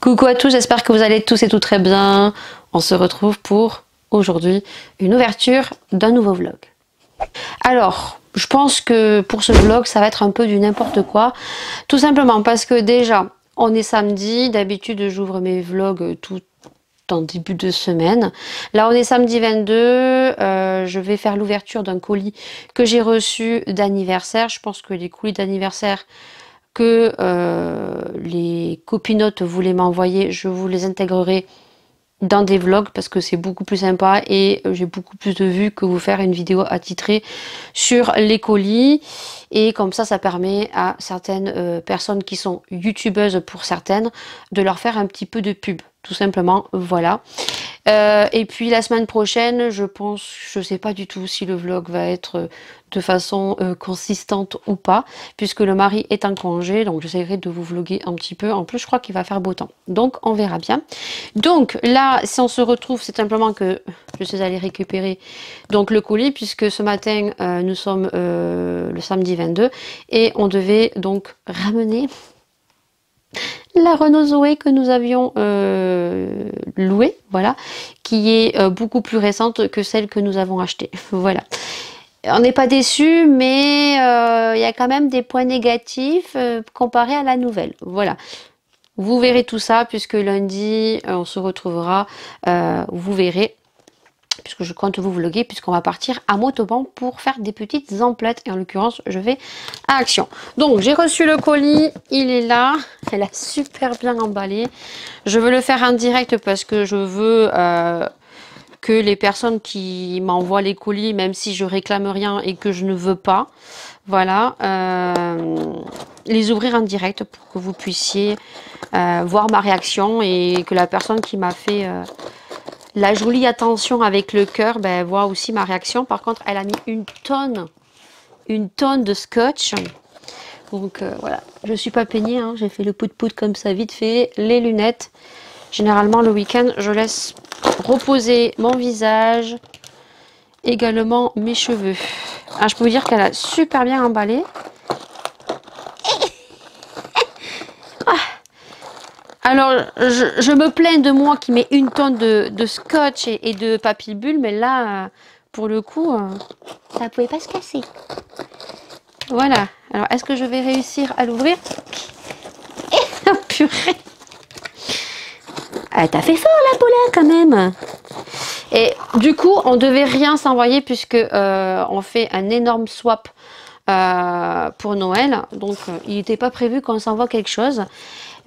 Coucou à tous, j'espère que vous allez tous et tout très bien. On se retrouve pour aujourd'hui une ouverture d'un nouveau vlog. Alors, je pense que pour ce vlog, ça va être un peu du n'importe quoi. Tout simplement parce que déjà, on est samedi. D'habitude, j'ouvre mes vlogs tout en début de semaine. Là, on est samedi 22. Je vais faire l'ouverture d'un colis que j'ai reçu d'anniversaire. Je pense que les colis d'anniversaire que les copinotes voulaient m'envoyer, je vous les intégrerai dans des vlogs parce que c'est beaucoup plus sympa et j'ai beaucoup plus de vues que vous faire une vidéo attitrée sur les colis. Et comme ça permet à certaines personnes qui sont youtubeuses pour certaines de leur faire un petit peu de pub, tout simplement, voilà. Et puis la semaine prochaine, je pense, je sais pas du tout si le vlog va être de façon consistante ou pas, puisque le mari est en congé, donc j'essaierai de vous vlogger un petit peu. En plus, je crois qu'il va faire beau temps, donc on verra bien. Donc là, si on se retrouve, c'est simplement que je suis allée récupérer donc le colis, puisque ce matin, nous sommes le samedi 22, et on devait donc ramener la Renault Zoé que nous avions louée, voilà, qui est beaucoup plus récente que celle que nous avons achetée, voilà. On n'est pas déçus, mais il y a quand même des points négatifs comparés à la nouvelle, voilà. Vous verrez tout ça, puisque lundi, on se retrouvera, vous verrez, puisque je compte vous vlogger, puisqu'on va partir à Montauban pour faire des petites emplettes. Et en l'occurrence, je vais à Action. Donc, j'ai reçu le colis. Il est là. Elle a super bien emballé. Je veux le faire en direct parce que je veux que les personnes qui m'envoient les colis, même si je réclame rien et que je ne veux pas, voilà, les ouvrir en direct pour que vous puissiez voir ma réaction et que la personne qui m'a fait... la jolie attention avec le cœur, ben, voit aussi ma réaction. Par contre, elle a mis une tonne de scotch. Donc voilà, je suis pas peignée, hein. J'ai fait le pout-pout comme ça vite fait. Les lunettes. Généralement, le week-end, je laisse reposer mon visage. Également mes cheveux. Ah, je peux vous dire qu'elle a super bien emballé. Alors, je me plains de moi qui mets une tonne de scotch et de papier bulle, mais là, pour le coup, ça ne pouvait pas se casser. Voilà. Alors, est-ce que je vais réussir à l'ouvrir? Oh, purée! Ah, t'as fait fort, la Paula, quand même! Et du coup, on devait rien s'envoyer puisque on fait un énorme swap pour Noël. Donc, il n'était pas prévu qu'on s'envoie quelque chose.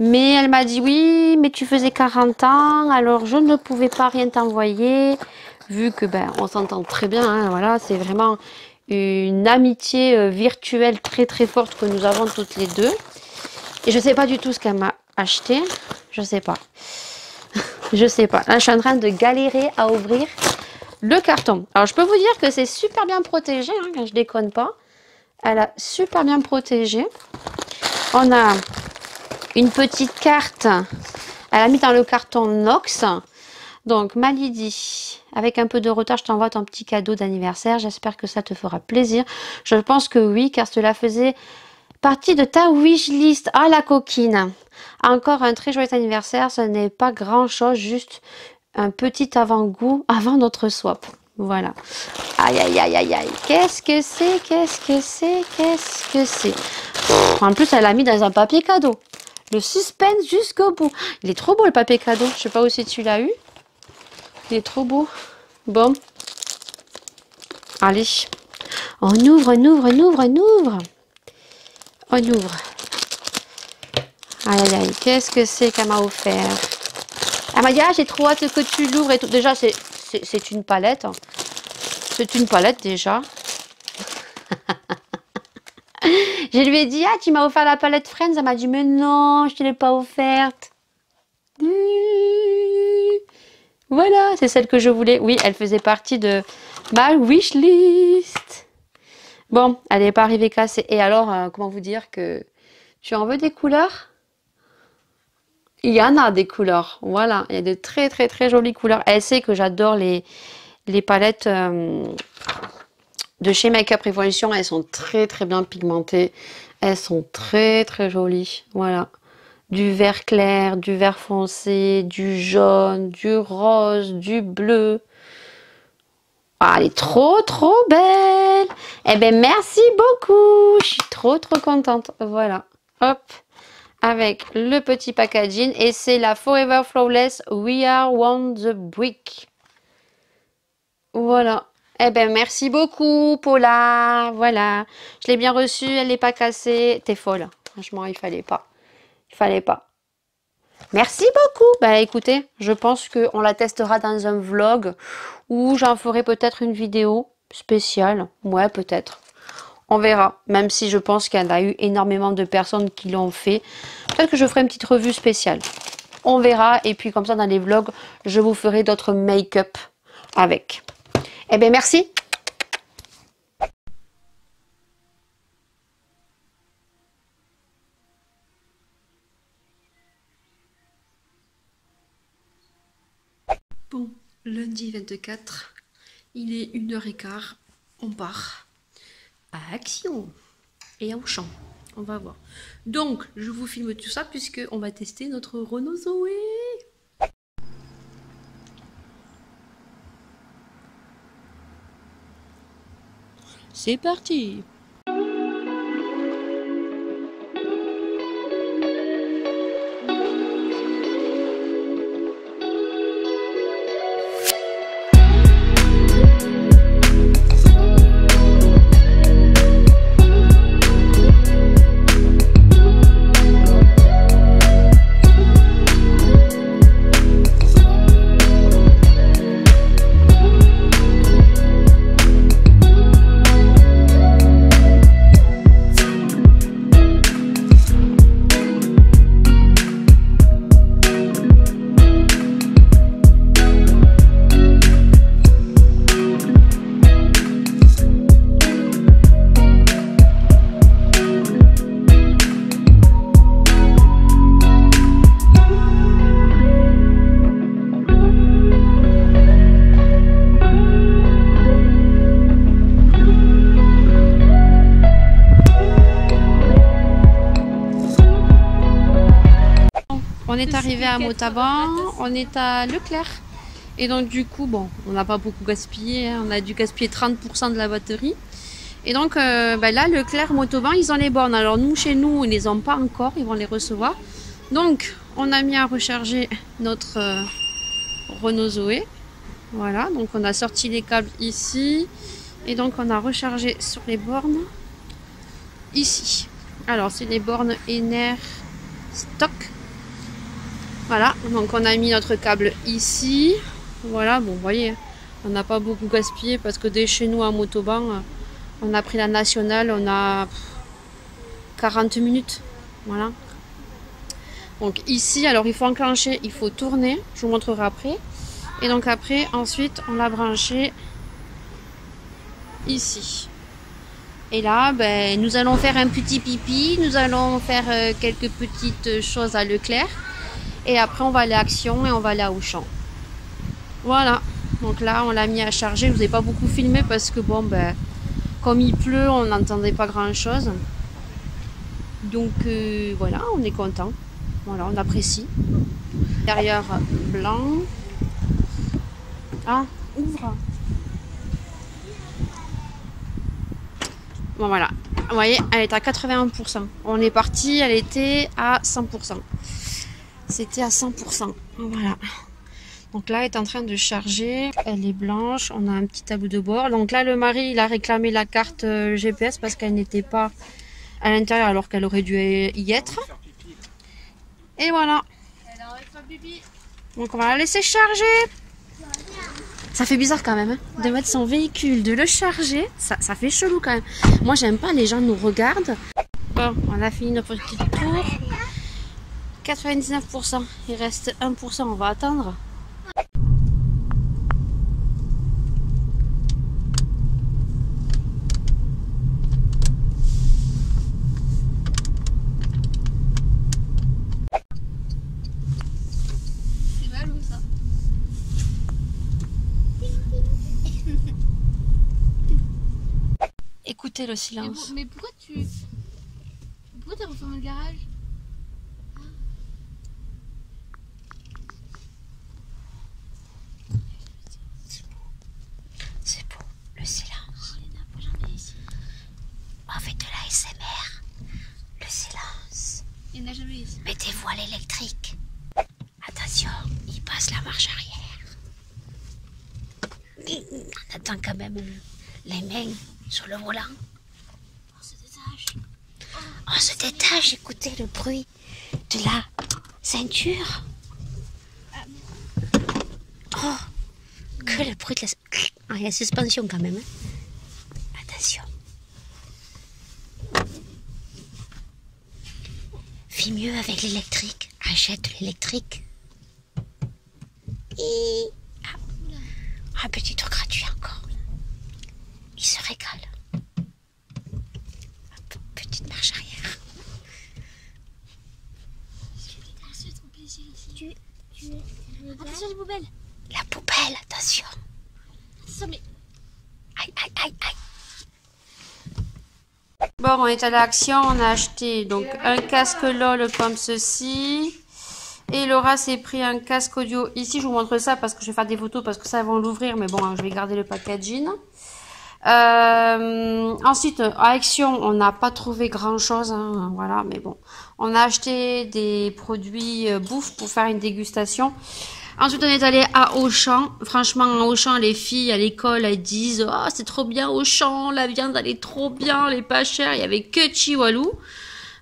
Mais elle m'a dit oui, mais tu faisais 40 ans, alors je ne pouvais pas rien t'envoyer, vu que ben on s'entend très bien, hein, voilà, c'est vraiment une amitié virtuelle très très forte que nous avons toutes les deux. Et je sais pas du tout ce qu'elle m'a acheté, je sais pas. Je sais pas. Là, je suis en train de galérer à ouvrir le carton. Alors, je peux vous dire que c'est super bien protégé, hein, quand je déconne pas. Elle a super bien protégé. On a une petite carte, elle a mis dans le carton Nox. Donc, ma Lydie, avec un peu de retard, je t'envoie ton petit cadeau d'anniversaire. J'espère que ça te fera plaisir. Je pense que oui, car cela faisait partie de ta wishlist. Ah, la coquine. Encore un très joyeux anniversaire. Ce n'est pas grand chose, juste un petit avant-goût avant notre swap. Voilà. Aïe, aïe, aïe, aïe, aïe. Qu'est-ce que c'est? Qu'est-ce que c'est? Qu'est-ce que c'est? En plus, elle l'a mis dans un papier cadeau. Le suspense jusqu'au bout. Il est trop beau le papier cadeau. Je sais pas où si tu l'as eu. Il est trop beau. Bon. Allez. On ouvre, on ouvre, on ouvre, on ouvre. On ouvre. Aïe, aïe, aïe. Qu'est-ce que c'est qu'elle m'a offert? Elle m'a dit, ah, j'ai trop hâte que tu l'ouvres et tout. Déjà, c'est une palette. C'est une palette déjà. Je lui ai dit, ah, tu m'as offert la palette Friends. Elle m'a dit, mais non, je ne te l'ai pas offerte. Voilà, c'est celle que je voulais. Oui, elle faisait partie de ma wishlist. Bon, elle n'est pas arrivée cassée. Et alors, comment vous dire que tu en veux des couleurs? Il y en a des couleurs. Voilà, il y a de très très très jolies couleurs. Elle sait que j'adore les palettes de chez Make Up Revolution. Elles sont très très bien pigmentées. Elles sont très très jolies. Voilà. du vert clair, du vert foncé, du jaune, du rose, du bleu. Ah, elle est trop belle. Eh ben merci beaucoup. Je suis trop contente. Voilà. Hop. Avec le petit packaging. Et c'est la Forever Flawless We Are One the Brick. Voilà. Eh ben merci beaucoup Paula. Voilà. Je l'ai bien reçue. Elle n'est pas cassée. T'es folle. Franchement, il fallait pas. Il fallait pas. Merci beaucoup. Bah écoutez, je pense qu'on la testera dans un vlog ou j'en ferai peut-être une vidéo spéciale. Ouais, peut-être. On verra. Même si je pense qu'il y en a eu énormément de personnes qui l'ont fait. Peut-être que je ferai une petite revue spéciale. On verra. Et puis comme ça, dans les vlogs, je vous ferai d'autres make-up avec. Eh bien, merci. Bon, lundi 24, il est 1h15, on part à Action et à Auchan, on va voir. Donc, je vous filme tout ça puisque on va tester notre Renault Zoé. C'est parti! On est arrivé à Montauban, on est à Leclerc. Et donc du coup, bon, on n'a pas beaucoup gaspillé, hein, on a dû gaspiller 30% de la batterie. Et donc là, Leclerc, Montauban, ils ont les bornes. Alors nous, chez nous, ils les ont pas encore, ils vont les recevoir. Donc, on a mis à recharger notre Renault Zoé. Voilà, donc on a sorti les câbles ici. Et donc on a rechargé sur les bornes ici. Alors, c'est les bornes Ener Stock. Voilà, donc on a mis notre câble ici. Voilà, bon, vous voyez, on n'a pas beaucoup gaspillé parce que dès chez nous à Montauban, on a pris la nationale, on a 40 minutes. Voilà. Donc ici, alors il faut enclencher, il faut tourner, je vous montrerai après. Et donc après, ensuite, on l'a branché ici. Et là, ben, nous allons faire un petit pipi, nous allons faire quelques petites choses à Leclerc. Et après, on va aller à Action et on va aller à Auchan. Voilà. Donc là, on l'a mis à charger. Je ne vous ai pas beaucoup filmé parce que, bon, ben, comme il pleut, on n'entendait pas grand-chose. Donc, voilà, on est content. Voilà, on apprécie. Derrière, blanc. Ah, ouvre. Bon, voilà. Vous voyez, elle est à 81%. On est parti, elle était à 100%. C'était à 100%. Voilà. Donc là, elle est en train de charger. Elle est blanche. On a un petit tableau de bord. Donc là, le mari, il a réclamé la carte GPS parce qu'elle n'était pas à l'intérieur alors qu'elle aurait dû y être. Et voilà. Donc on va la laisser charger. Ça fait bizarre quand même hein, de mettre son véhicule, de le charger. Ça fait chelou quand même. Moi, j'aime pas, les gens nous regardent. Bon, on a fini notre petit tour. 99%, il reste 1%, on va attendre. C'est mal ou ça? Écoutez le silence. Mais pourquoi t'as refermé le garage? fait de la SMR. Le silence. Il n'y en a jamais ici. Mettez-vous à l'électrique. Attention, il passe la marche arrière. On attend quand même les mains sur le volant. On se détache. On se détache, écoutez le bruit de la ceinture. Oh, que le bruit de la... Ah, il y a suspension quand même. Hein. Attention. Fais mieux avec l'électrique. Achète de l'électrique. Et... Un petit tour gratuit encore. Il se régale. Hop, petite marche arrière. C'est trop plaisir ici. Attention les poubelles. La poubelle, attention. Attention, mais... Aïe, aïe, aïe, aïe. Bon, on est allé à Action, on a acheté donc un casque LOL comme ceci. Et Laura s'est pris un casque audio. Ici, je vous montre ça parce que je vais faire des photos parce que ça, vont l'ouvrir. Mais bon, je vais garder le packaging. Ensuite, à Action, on n'a pas trouvé grand chose. Hein, voilà, mais bon. On a acheté des produits bouffe pour faire une dégustation. Ensuite, on est allé à Auchan. Franchement, à Auchan, les filles à l'école, elles disent « Oh, c'est trop bien Auchan, la viande, elle est trop bien, elle est pas chère. » Il y avait que Chihuahua.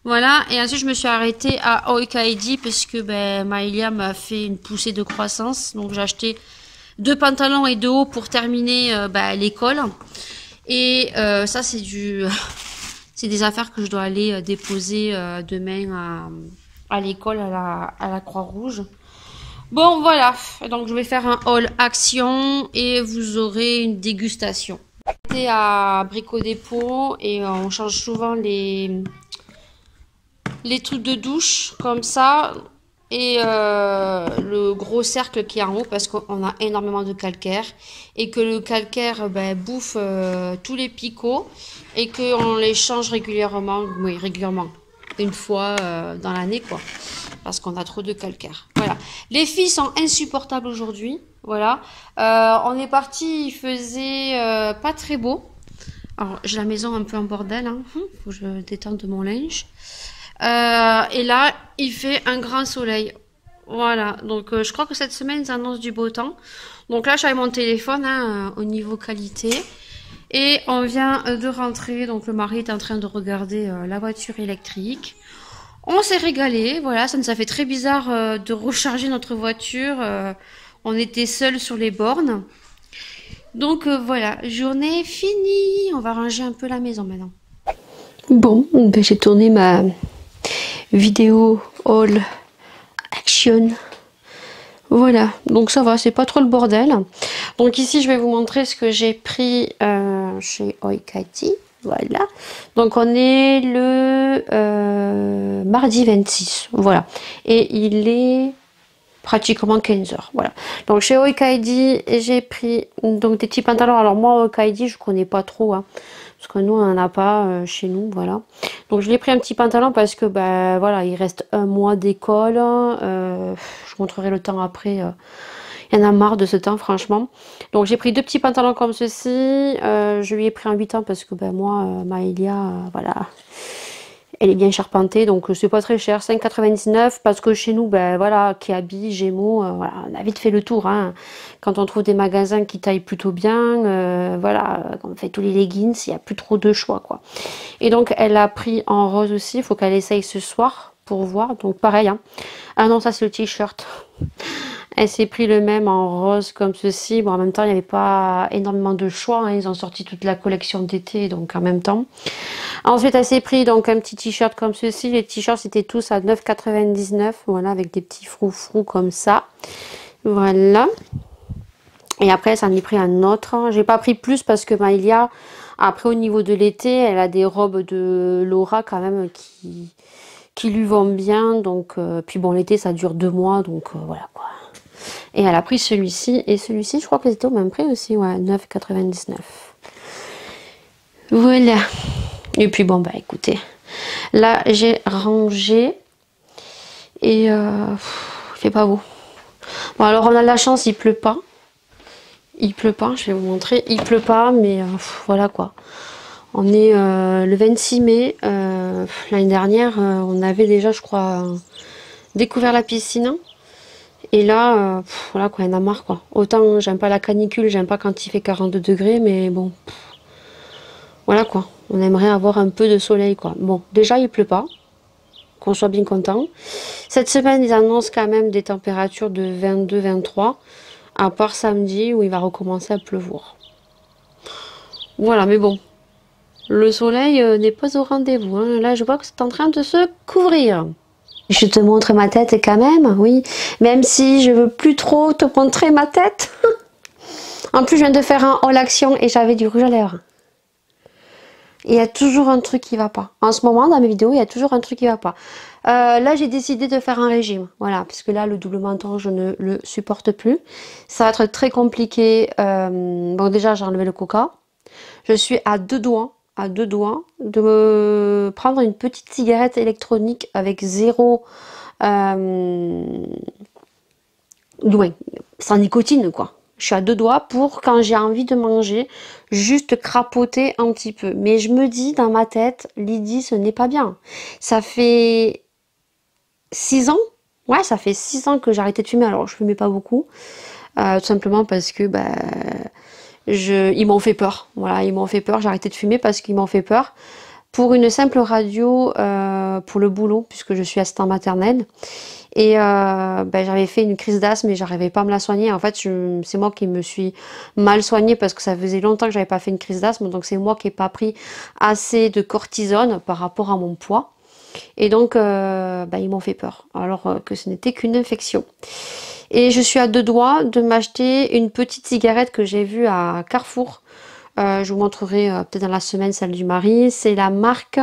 Voilà. Et ensuite, je me suis arrêtée à Oikaidi parce que ben, Maëlia m'a fait une poussée de croissance. Donc, j'ai acheté 2 pantalons et 2 hauts pour terminer l'école. Et ça, c'est c'est des affaires que je dois aller déposer demain à l'école, à la Croix-Rouge. Bon, voilà. Donc, je vais faire un haul Action et vous aurez une dégustation. J'étais à Brico Dépôt et on change souvent les trucs de douche comme ça. Et le gros cercle qui est en haut parce qu'on a énormément de calcaire. Et que le calcaire bouffe tous les picots. Et qu'on les change régulièrement. Oui, régulièrement. Une fois dans l'année, quoi. Parce qu'on a trop de calcaire. Voilà. Les filles sont insupportables aujourd'hui. Voilà. On est parti, il faisait pas très beau. Alors, j'ai la maison un peu en bordel. Hein. Faut que je détende mon linge. Et là, il fait un grand soleil. Voilà. Donc, je crois que cette semaine, ça annonce du beau temps. Donc là, j'avais mon téléphone au niveau qualité. Et on vient de rentrer. Donc, le mari est en train de regarder la voiture électrique. On s'est régalé, voilà, ça nous a fait très bizarre de recharger notre voiture. On était seuls sur les bornes. Donc voilà, journée finie. On va ranger un peu la maison maintenant. Bon, ben, j'ai tourné ma vidéo haul Action. Voilà, donc ça va, c'est pas trop le bordel. Donc ici, je vais vous montrer ce que j'ai pris chez Oikaidi. Voilà, donc on est le mardi 26, voilà, et il est pratiquement 15 h, voilà. Donc chez Oikaidi, j'ai pris donc des petits pantalons. Alors moi, Oikaidi, je connais pas trop, hein, parce que nous, on en a pas chez nous, voilà. Donc je l'ai pris un petit pantalon parce que, ben voilà, il reste un mois d'école, je montrerai le temps après. Il y en a marre de ce temps, franchement. Donc, j'ai pris 2 petits pantalons comme ceci. Je lui ai pris un 8 ans parce que, ben, moi, Maëlia, voilà, elle est bien charpentée. Donc, c'est pas très cher. 5,99 parce que chez nous, ben, voilà, Kiabi, Gémeaux, voilà, on a vite fait le tour. Hein. Quand on trouve des magasins qui taillent plutôt bien, voilà, on fait tous les leggings, il n'y a plus trop de choix, quoi. Et donc, elle a pris en rose aussi. Il faut qu'elle essaye ce soir pour voir. Donc, pareil. Hein. Ah non, ça, c'est le t-shirt. Elle s'est pris le même en rose comme ceci. Bon, en même temps, il n'y avait pas énormément de choix. Hein. Ils ont sorti toute la collection d'été, donc en même temps. Ensuite, elle s'est pris donc un petit t-shirt comme ceci. Les t-shirts, c'était tous à 9,99. Voilà, avec des petits froufrous comme ça. Voilà. Et après, elle s'en est pris un autre. J'ai pas pris plus parce que Maëlia, après, au niveau de l'été, elle a des robes de Laura quand même qui lui vont bien. Donc, puis bon, l'été, ça dure 2 mois. Donc, voilà quoi. Et elle a pris celui-ci. Et celui-ci, je crois qu'ils étaient au même prix aussi. Ouais, 9,99. Voilà. Et puis bon, bah écoutez. Là, j'ai rangé. Et il fait pas beau. Bon, alors on a de la chance, il pleut pas. Il pleut pas, je vais vous montrer. Il pleut pas, mais voilà quoi. On est le 26 mai. L'année dernière, on avait déjà, je crois, découvert la piscine. Et là, voilà quoi, il y en a marre quoi. Autant j'aime pas la canicule, j'aime pas quand il fait 42 degrés, mais bon, voilà quoi. On aimerait avoir un peu de soleil quoi. Bon, déjà il pleut pas, qu'on soit bien content. Cette semaine, ils annoncent quand même des températures de 22-23, à part samedi où il va recommencer à pleuvoir. Voilà, mais bon, le soleil n'est pas au rendez-vous. Hein. Là, je vois que c'est en train de se couvrir. Je te montre ma tête quand même, oui. Même si je veux plus trop te montrer ma tête. En plus, je viens de faire un haul action et j'avais du rouge à lèvres. Il y a toujours un truc qui va pas. En ce moment, dans mes vidéos, il y a toujours un truc qui va pas. Là, j'ai décidé de faire un régime. Voilà, parce que là, le double menton, je ne le supporte plus. Ça va être très compliqué. Bon, déjà, j'ai enlevé le coca. Je suis à deux doigts de me prendre une petite cigarette électronique avec zéro... sans nicotine, quoi. Je suis à deux doigts pour, quand j'ai envie de manger, juste crapoter un petit peu. Mais je me dis dans ma tête, Lydie, ce n'est pas bien. Ça fait 6 ans. Ouais, ça fait 6 ans que j'ai arrêté de fumer. Alors, je fumais pas beaucoup. Tout simplement parce que ils m'ont fait peur. Voilà, ils m'ont fait peur. J'ai arrêté de fumer parce qu'ils m'ont fait peur. Pour une simple radio, pour le boulot, puisque je suis assistante maternelle. Et j'avais fait une crise d'asthme et j'arrivais pas à me la soigner. En fait, c'est moi qui me suis mal soignée parce que ça faisait longtemps que j'avais pas fait une crise d'asthme. Donc c'est moi qui n'ai pas pris assez de cortisone par rapport à mon poids. Et donc ils m'ont fait peur. Alors que ce n'était qu'une infection. Et je suis à deux doigts de m'acheter une petite cigarette que j'ai vue à Carrefour. Je vous montrerai peut-être dans la semaine celle du mari. C'est la marque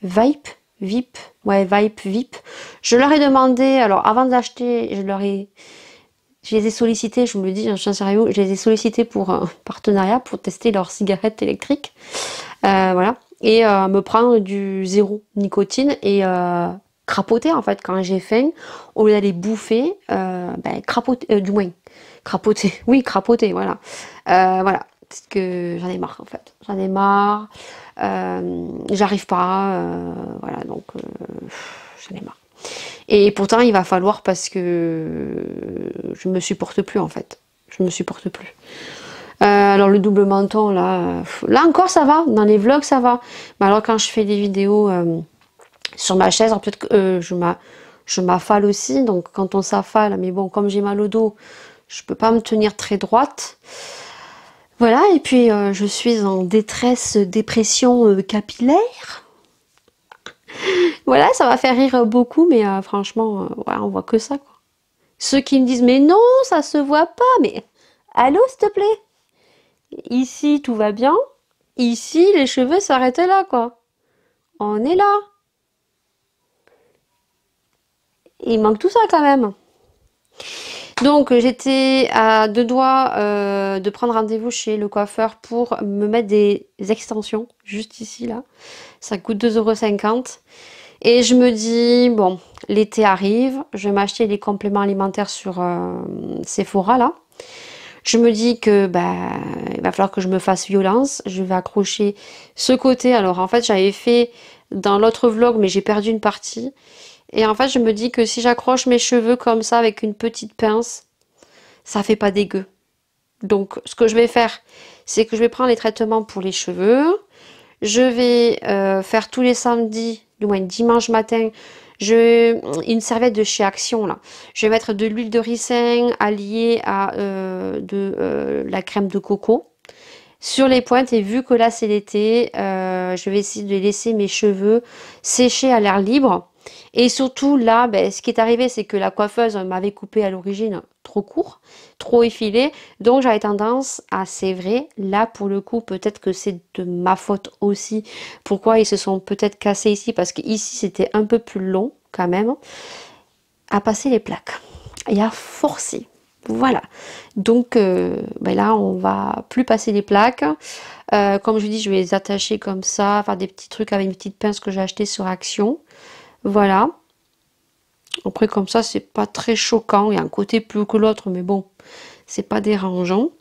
Vape. VIP, ouais, Vape VIP. Je leur ai demandé, alors avant de l'acheter, je les ai sollicités, je vous le dis, j'en sais rien où, je les ai sollicités pour un partenariat, pour tester leurs cigarettes électriques, voilà, et me prendre du zéro nicotine et crapoter en fait quand j'ai faim, au lieu d'aller bouffer, crapoter, du moins, crapoter, oui, crapoter, voilà, voilà. Parce que j'en ai marre en fait, j'en ai marre, j'arrive pas, voilà, donc j'en ai marre. Et pourtant il va falloir parce que je me supporte plus en fait, je me supporte plus. Alors le double menton là encore ça va, dans les vlogs ça va, mais alors quand je fais des vidéos sur ma chaise, peut-être que je m'affale aussi, donc quand on s'affale, mais bon comme j'ai mal au dos, je peux pas me tenir très droite. Voilà, et puis je suis en dépression capillaire. Voilà, ça va faire rire beaucoup, mais franchement, ouais, on voit que ça, quoi. Ceux qui me disent, mais non, ça se voit pas, mais allô, s'il te plaît. Ici, tout va bien. Ici, les cheveux s'arrêtent là, quoi. On est là. Il manque tout ça, quand même. Donc j'étais à deux doigts de prendre rendez-vous chez le coiffeur pour me mettre des extensions, juste ici là. Ça coûte 2,50 €. Et je me dis, bon, l'été arrive, je vais m'acheter des compléments alimentaires sur Sephora là. Je me dis que il va falloir que je me fasse violence. Je vais accrocher ce côté. Alors en fait j'avais fait dans l'autre vlog, mais j'ai perdu une partie. Et en fait, je me dis que si j'accroche mes cheveux comme ça avec une petite pince, ça fait pas dégueu. Donc, ce que je vais faire, c'est que je vais prendre les traitements pour les cheveux. Je vais faire tous les samedis, du moins dimanche matin, une serviette de chez Action là. Je vais mettre de l'huile de ricin alliée à la crème de coco sur les pointes. Et vu que là c'est l'été, je vais essayer de laisser mes cheveux sécher à l'air libre. Et surtout là, ce qui est arrivé, c'est que la coiffeuse m'avait coupé à l'origine trop court, trop effilé. Donc j'avais tendance à, c'est vrai, là pour le coup, peut-être que c'est de ma faute aussi. Pourquoi ils se sont peut-être cassés ici, parce que ici c'était un peu plus long quand même, à passer les plaques et à forcer. Voilà. Donc là, on va plus passer les plaques. Comme je dis, je vais les attacher comme ça, faire des petits trucs avec une petite pince que j'ai acheté sur Action. Voilà. Après comme ça c'est pas très choquant. Il y a un côté plus que l'autre, mais bon, c'est pas dérangeant.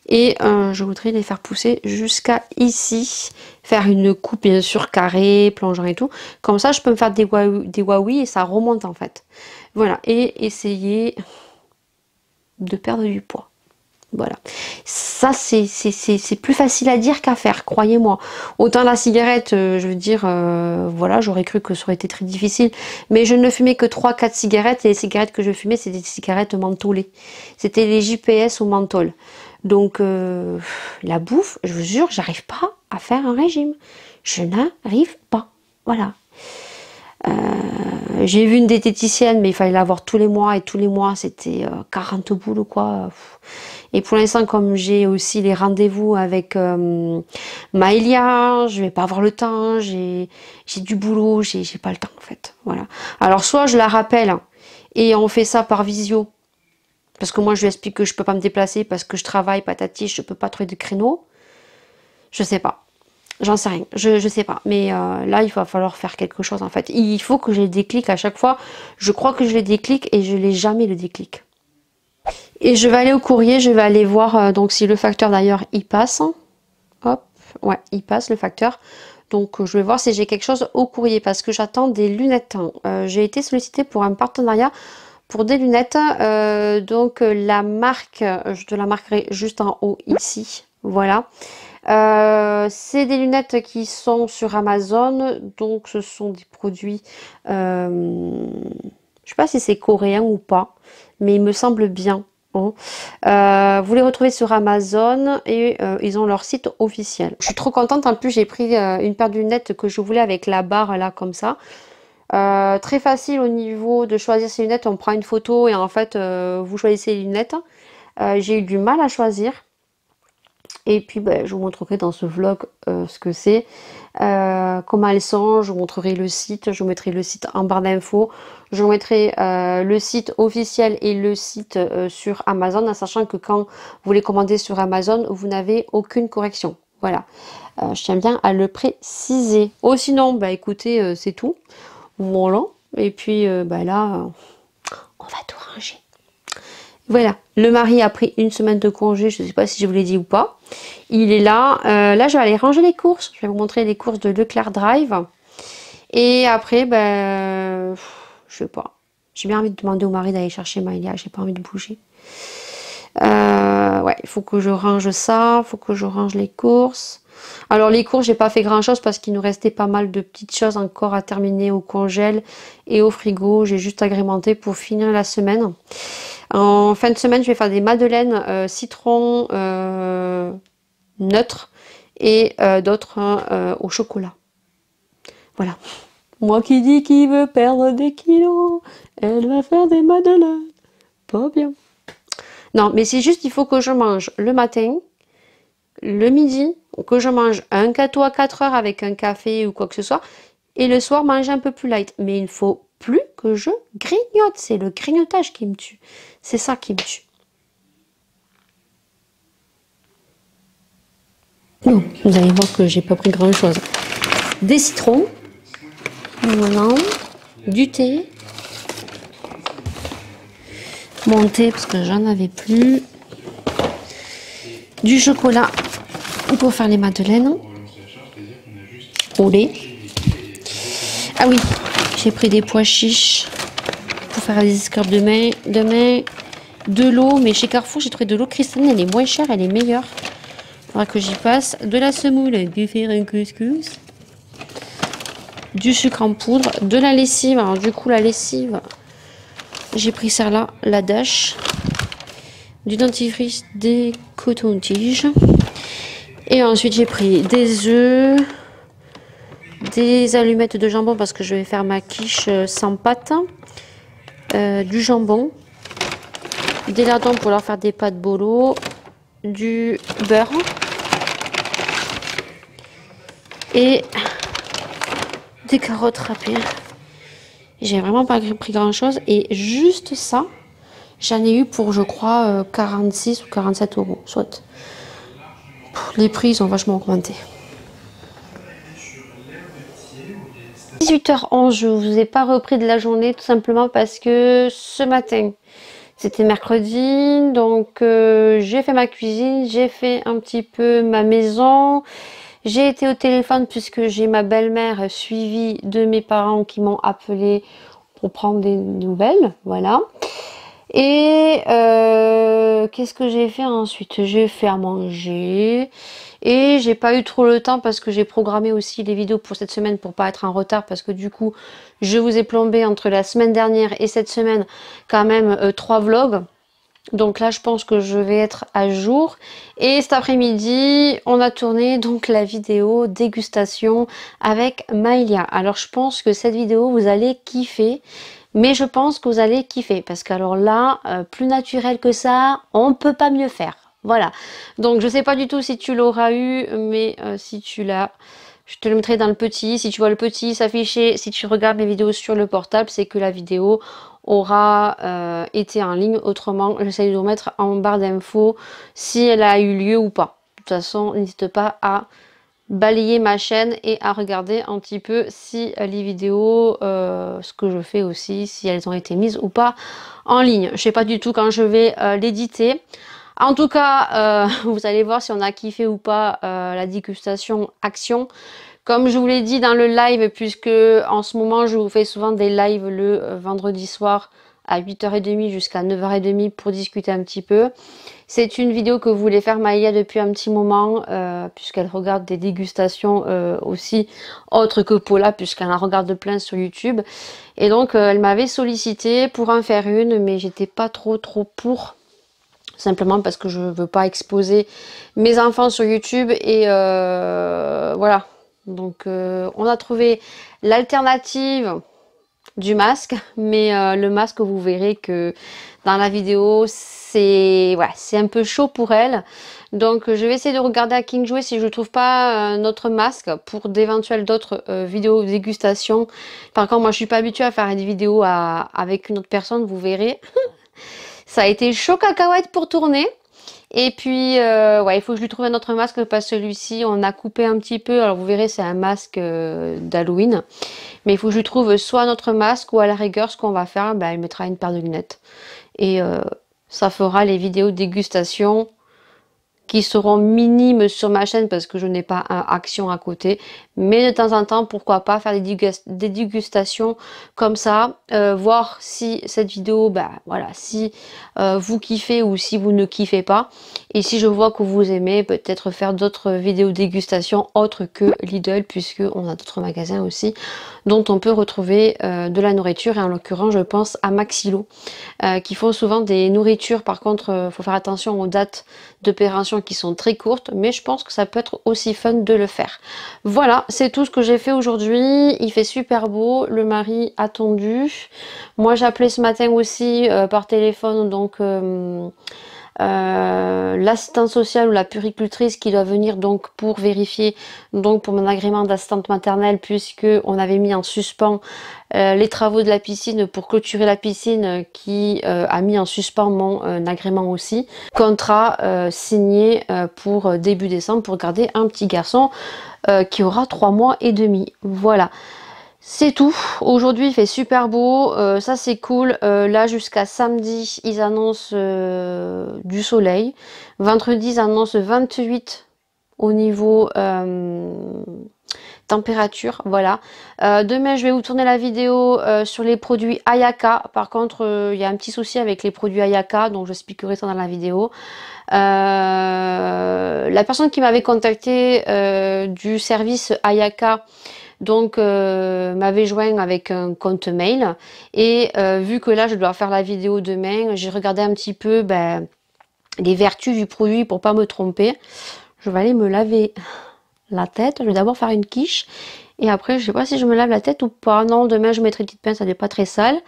Et je voudrais les faire pousser jusqu'à ici. Faire une coupe bien sûr carrée, plongeant et tout. Comme ça je peux me faire des waouis et ça remonte en fait. Voilà, et essayer de perdre du poids. Voilà, ça c'est plus facile à dire qu'à faire, croyez-moi. Autant la cigarette, je veux dire, voilà, j'aurais cru que ça aurait été très difficile, mais je ne fumais que 3-4 cigarettes, et les cigarettes que je fumais, c'était des cigarettes mentholées. C'était les JPS au menthol. Donc, la bouffe, je vous jure, j'arrive pas à faire un régime. Je n'arrive pas, voilà. J'ai vu une diététicienne, mais il fallait la voir tous les mois, et tous les mois, c'était 40 boules ou quoi. Et pour l'instant, comme j'ai aussi les rendez-vous avec Maëlia, je vais pas avoir le temps, j'ai du boulot, j'ai pas le temps en fait. Voilà. Alors soit je la rappelle et on fait ça par visio, parce que moi je lui explique que je peux pas me déplacer parce que je travaille, patati, je peux pas trouver de créneau. Je sais pas. J'en sais rien, je sais pas. Mais là, il va falloir faire quelque chose en fait. Il faut que j'ai le déclic à chaque fois. Je crois que je le déclic et je l'ai jamais le déclic. Et je vais aller au courrier, je vais aller voir donc si le facteur d'ailleurs il passe. Hop, ouais, il passe le facteur. Donc je vais voir si j'ai quelque chose au courrier parce que j'attends des lunettes. J'ai été sollicitée pour un partenariat pour des lunettes. Donc la marque, je te la marquerai juste en haut ici. Voilà. C'est des lunettes qui sont sur Amazon. Donc ce sont des produits... je sais pas si c'est coréen ou pas. Mais il me semble bien. Vous les retrouvez sur Amazon et ils ont leur site officiel. Je suis trop contente, en plus j'ai pris une paire de lunettes que je voulais avec la barre là comme ça. Très facile au niveau de choisir ces lunettes, on prend une photo et en fait vous choisissez les lunettes. J'ai eu du mal à choisir. Et puis je vous montrerai dans ce vlog ce que c'est, comment elles sont, je vous montrerai le site, je vous mettrai le site en barre d'infos, je vous mettrai le site officiel et le site sur Amazon, en sachant que quand vous les commandez sur Amazon, vous n'avez aucune correction. Voilà, je tiens bien à le préciser. Oh sinon, écoutez, c'est tout. Voilà, et puis là, on va tout ranger. Voilà, le mari a pris une semaine de congé, je ne sais pas si je vous l'ai dit ou pas. Il est là. Là, je vais aller ranger les courses. Je vais vous montrer les courses de Leclerc Drive. Et après, je sais pas. J'ai bien envie de demander au mari d'aller chercher Maëlia. J'ai pas envie de bouger. Ouais, il faut que je range ça. Il faut que je range les courses. Alors les courses, j'ai pas fait grand chose parce qu'il nous restait pas mal de petites choses encore à terminer au congèle et au frigo. J'ai juste agrémenté pour finir la semaine. En fin de semaine, je vais faire des madeleines citron neutre et d'autres au chocolat. Voilà. Moi qui dis qu'il veut perdre des kilos, elle va faire des madeleines. Pas bien. Non, mais c'est juste, il faut que je mange le matin, le midi, que je mange un gâteau à 4 heures avec un café ou quoi que ce soit, et le soir, manger un peu plus light. Mais il ne faut plus que je grignote. C'est le grignotage qui me tue. C'est ça qui me tue. Non, vous allez voir que j'ai pas pris grand chose. Des citrons, voilà, du thé, mon thé parce que j'en avais plus, du chocolat pour faire les madeleines, au lait. Ah oui, j'ai pris des pois chiches pour faire des escarpes de main, de l'eau, mais chez Carrefour j'ai trouvé de l'eau cristalline, elle est moins chère, elle est meilleure. Il faudra que j'y passe. De la semoule, de faire un couscous. Du sucre en poudre, de la lessive. Alors du coup la lessive, j'ai pris ça là, la Dash. Du dentifrice, des cotons-tiges. Et ensuite j'ai pris des œufs, des allumettes de jambon parce que je vais faire ma quiche sans pâte. Du jambon, des lardons pour leur faire des pâtes bolo, du beurre et des carottes râpées. J'ai vraiment pas pris grand chose et juste ça, j'en ai eu pour je crois 46 ou 47 euros. Soit les prix ils ont vachement augmenté. 18h11, je vous ai pas repris de la journée tout simplement parce que ce matin C'était mercredi, donc j'ai fait ma cuisine, j'ai fait un petit peu ma maison. J'ai été au téléphone puisque j'ai ma belle-mère suivie de mes parents qui m'ont appelé pour prendre des nouvelles, voilà. Et qu'est-ce que j'ai fait ensuite? J'ai fait à manger et j'ai pas eu trop le temps parce que j'ai programmé aussi les vidéos pour cette semaine pour pas être en retard parce que du coup je vous ai plombé entre la semaine dernière et cette semaine quand même 3 vlogs. Donc là je pense que je vais être à jour. Et cet après-midi on a tourné donc la vidéo dégustation avec Maïlia. Alors je pense que cette vidéo vous allez kiffer. Mais je pense que vous allez kiffer parce qu'alors là, plus naturel que ça, on ne peut pas mieux faire. Voilà. Donc je sais pas du tout si tu l'auras eu, mais si tu l'as, je te le mettrai dans le petit. Si tu vois le petit s'afficher, si tu regardes les vidéos sur le portable, c'est que la vidéo aura été en ligne. Autrement, j'essaie de vous mettre en barre d'infos si elle a eu lieu ou pas. De toute façon, n'hésite pas à balayer ma chaîne et à regarder un petit peu si les vidéos, ce que je fais aussi, si elles ont été mises ou pas en ligne. Je sais pas du tout quand je vais l'éditer. En tout cas, vous allez voir si on a kiffé ou pas la dégustation action. Comme je vous l'ai dit dans le live, puisque en ce moment je vous fais souvent des lives le vendredi soir à 8h30 jusqu'à 9h30 pour discuter un petit peu. C'est une vidéo que voulait faire Maïa depuis un petit moment, puisqu'elle regarde des dégustations aussi autres que Paula, puisqu'elle en regarde plein sur YouTube. Et donc elle m'avait sollicité pour en faire une, mais j'étais pas trop pour. Simplement parce que je veux pas exposer mes enfants sur YouTube et voilà. Donc on a trouvé l'alternative du masque, mais le masque vous verrez que dans la vidéo c'est ouais, c'est un peu chaud pour elle. Donc je vais essayer de regarder à King Jouet si je trouve pas notre masque pour d'éventuelles d'autres vidéos dégustation. Par contre moi je suis pas habituée à faire des vidéos avec une autre personne, vous verrez. Ça a été chaud cacahuète pour tourner. Et puis, ouais, il faut que je lui trouve un autre masque parce que celui-ci, on a coupé un petit peu. Alors, vous verrez, c'est un masque d'Halloween. Mais il faut que je lui trouve soit un autre masque ou à la rigueur, ce qu'on va faire, ben, il mettra une paire de lunettes. Et ça fera les vidéos dégustation qui seront minimes sur ma chaîne parce que je n'ai pas un action à côté. Mais de temps en temps, pourquoi pas faire des dégustations comme ça, voir si cette vidéo, bah voilà, si vous kiffez ou si vous ne kiffez pas. Et si je vois que vous aimez, peut-être faire d'autres vidéos dégustation autres que Lidl, puisque on a d'autres magasins aussi dont on peut retrouver de la nourriture. Et en l'occurrence, je pense à Maxilo, qui font souvent des nourritures. Par contre, faut faire attention aux dates d'opération qui sont très courtes, mais je pense que ça peut être aussi fun de le faire. Voilà, c'est tout ce que j'ai fait aujourd'hui. Il fait super beau, le mari attendu. Moi j'ai appelé ce matin aussi par téléphone, donc l'assistante sociale ou la puricultrice qui doit venir donc pour vérifier donc pour mon agrément d'assistante maternelle, puisque on avait mis en suspens les travaux de la piscine pour clôturer la piscine, qui a mis en suspens mon agrément aussi. Contrat signé pour début décembre pour garder un petit garçon qui aura 3 mois et demi. Voilà. C'est tout. Aujourd'hui il fait super beau, ça c'est cool. Là jusqu'à samedi ils annoncent du soleil. Vendredi ils annoncent 28 au niveau température. Voilà. Demain je vais vous tourner la vidéo sur les produits Ayaka. Par contre il y a un petit souci avec les produits Ayaka, donc j'expliquerai ça dans la vidéo. La personne qui m'avait contacté du service Ayaka donc m'avait joint avec un compte mail, et vu que là je dois faire la vidéo demain, j'ai regardé un petit peu les vertus du produit pour pas me tromper. Je vais aller me laver la tête, je vais d'abord faire une quiche et après je sais pas si je me lave la tête ou pas. Non, demain je mettrai une petite pince, ça n'est pas très sale.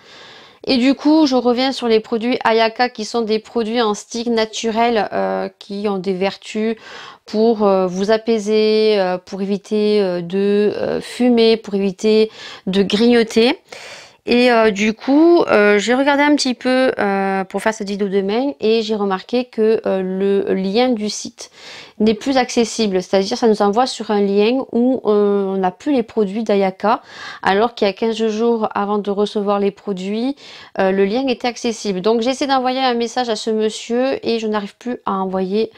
Et du coup, je reviens sur les produits Ayaka, qui sont des produits en stick naturels qui ont des vertus pour vous apaiser, pour éviter de fumer, pour éviter de grignoter. Et du coup, j'ai regardé un petit peu pour faire cette vidéo demain et j'ai remarqué que le lien du site n'est plus accessible. C'est-à-dire ça nous envoie sur un lien où on n'a plus les produits d'Ayaka, alors qu'il y a 15 jours avant de recevoir les produits, le lien était accessible. Donc j'ai essayé d'envoyer un message à ce monsieur et je n'arrive plus à envoyer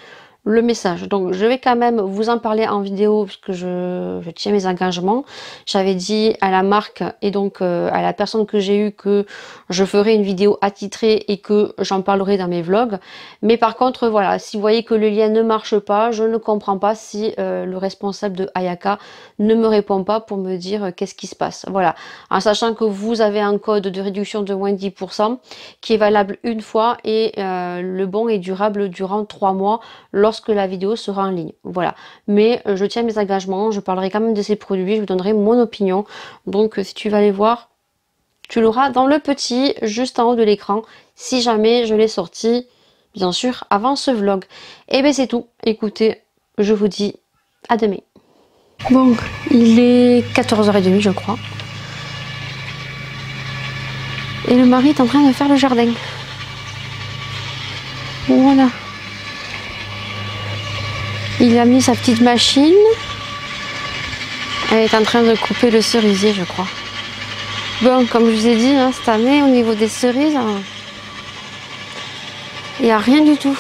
le message. Donc je vais quand même vous en parler en vidéo parce que je tiens mes engagements. J'avais dit à la marque et donc à la personne que j'ai eu que je ferai une vidéo attitrée et que j'en parlerai dans mes vlogs. Mais par contre voilà, si vous voyez que le lien ne marche pas, je ne comprends pas si le responsable de Ayaka ne me répond pas pour me dire qu'est-ce qui se passe. Voilà, en sachant que vous avez un code de réduction de moins 10% qui est valable une fois et le bon est durable durant 3 mois lorsque la vidéo sera en ligne. Voilà, mais je tiens mes engagements, je parlerai quand même de ces produits, je vous donnerai mon opinion. Donc si tu vas les voir, tu l'auras dans le petit juste en haut de l'écran si jamais je l'ai sorti, bien sûr avant ce vlog. Et bien c'est tout, écoutez, je vous dis à demain. Bon, il est 14h30 je crois, et le mari est en train de faire le jardin. Voilà. Il a mis sa petite machine. Elle est en train de couper le cerisier, je crois. Bon, comme je vous ai dit, hein, cette année, au niveau des cerises, il n'y a rien du tout.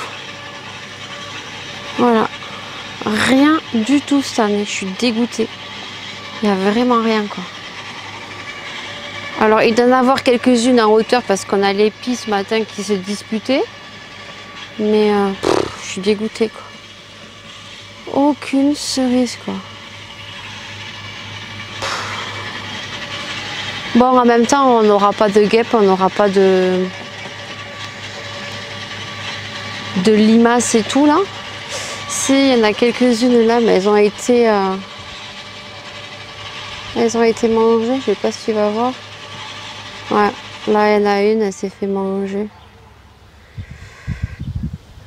Voilà. Rien du tout cette année. Je suis dégoûtée. Il n'y a vraiment rien, quoi. Alors, il doit y en avoir quelques-unes en hauteur parce qu'on a l'épi ce matin qui se disputait. Mais je suis dégoûtée, quoi. Aucune cerise, quoi. Bon, en même temps, on n'aura pas de guêpes, on n'aura pas de limaces et tout, là. Si, il y en a quelques-unes là, mais elles ont été mangées. Je sais pas si tu vas voir. Ouais, là, il y en a une, elle s'est fait manger.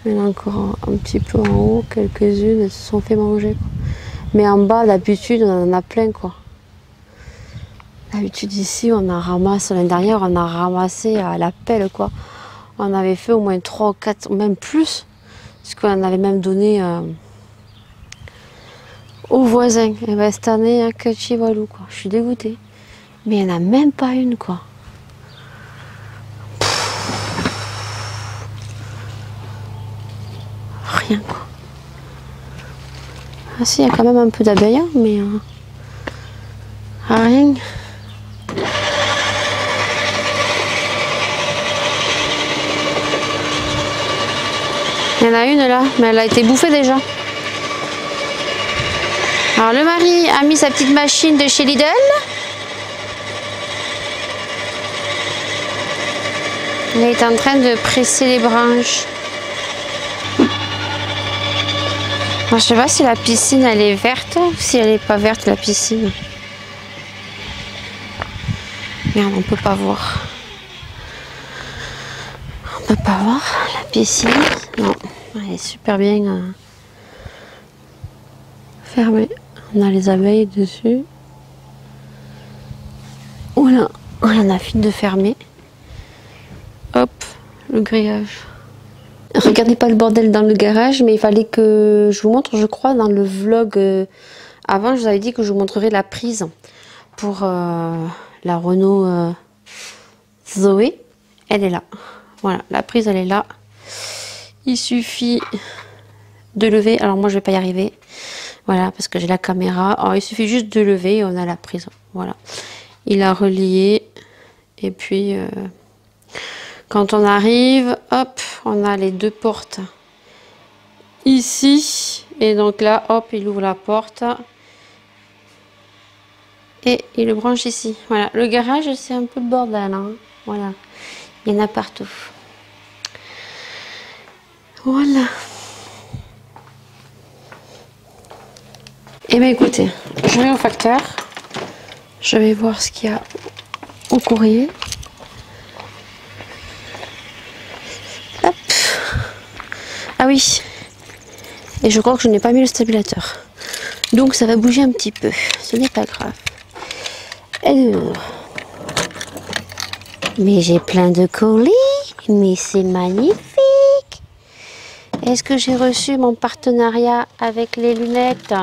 Il y en a encore un petit peu en haut, quelques-unes, elles se sont fait manger, quoi. Mais en bas, d'habitude, on en a plein, quoi. D'habitude, ici, on en ramasse. L'année dernière, on a ramassé à la pelle, quoi. On avait fait au moins 3 ou 4, même plus. Parce qu'on en avait même donné aux voisins. Et ben, cette année, hein, que chivalou, quoi. Je suis dégoûtée. Mais il n'y en a même pas une, quoi. Rien, quoi. Ah si, il y a quand même un peu d'abeilles, hein, mais rien. Il y en a une là, mais elle a été bouffée déjà. Alors le mari a mis sa petite machine de chez Lidl. Il est en train de presser les branches. Je sais pas si la piscine elle est verte ou si elle est pas verte la piscine. Merde, on peut pas voir. On peut pas voir la piscine. Non, elle est super bien fermée. On a les abeilles dessus. Voilà, on a fini de fermer. Hop, le grillage. Regardez pas le bordel dans le garage, mais il fallait que je vous montre, je crois, dans le vlog avant, je vous avais dit que je vous montrerai la prise pour la Renault Zoé. Elle est là. Voilà, la prise, elle est là. Il suffit de lever. Alors moi, je vais pas y arriver. Voilà, parce que j'ai la caméra. Alors, il suffit juste de lever et on a la prise. Voilà. Il a relié. Et puis... quand on arrive, hop, on a les deux portes ici. Et donc là, hop, il ouvre la porte. Et il le branche ici. Voilà, le garage, c'est un peu le bordel. Hein. Voilà, il y en a partout. Voilà. Et bien écoutez, je vais au facteur. Je vais voir ce qu'il y a au courrier. Hop. Ah oui. Et je crois que je n'ai pas mis le stabilisateur. Donc ça va bouger un petit peu. Ce n'est pas grave. Alors. Mais j'ai plein de colis, mais c'est magnifique. Est-ce que j'ai reçu mon partenariat avec les lunettes?